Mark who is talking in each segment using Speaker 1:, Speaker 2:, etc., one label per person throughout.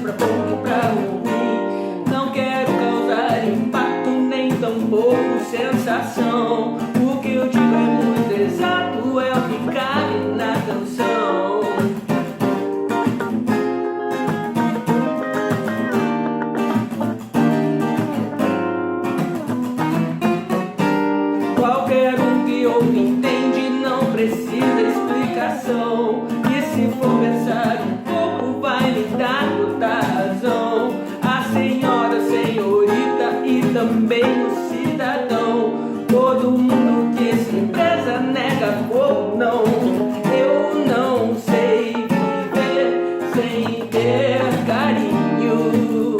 Speaker 1: pra bom que pra ruim. Não quero causar impacto, nem tampouco sensação. O que eu digo é muito exato, é o que cabe na canção. Qualquer um que ouve entende, não precisa explicação. E se for pensar um pouco, vai me dar toda a razão. A senhora, a senhorita e também o cidadão. Todo mundo que se preza nega fogo, não. Eu não sei viver sem ter carinho,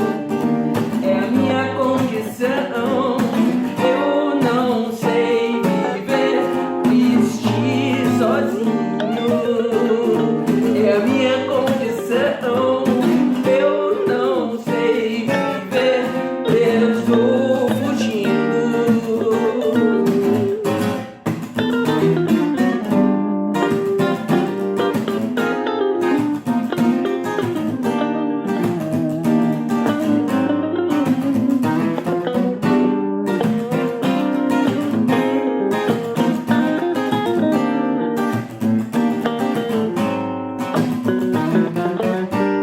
Speaker 1: é a minha condição. Eu não sei viver triste sozinho, é a minha condição. Eu não sei viver preso fugindo.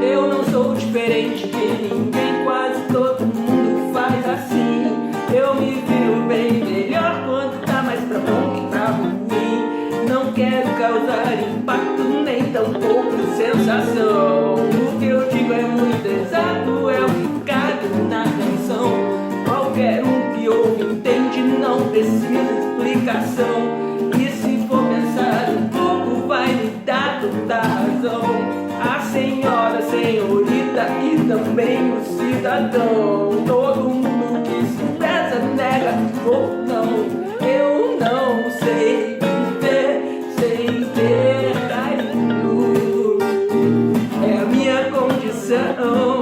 Speaker 1: Eu não sou diferente de ninguém, quase todo mundo faz assim. Eu me viro bem melhor quando tá mais pra bom que pra ruim. Não quero causar impacto, nem tampouco sensação. O que eu digo é muito exato, é o que cabe na canção. Qualquer um que ouve entende, não precisa explicação. E se for pensar um pouco, vai me dar toda a razão. A senhora, a senhorita e também o cidadão. Todo mundo que se preza nega ou não. Eu não sei viver sem ter carinho, é a minha condição.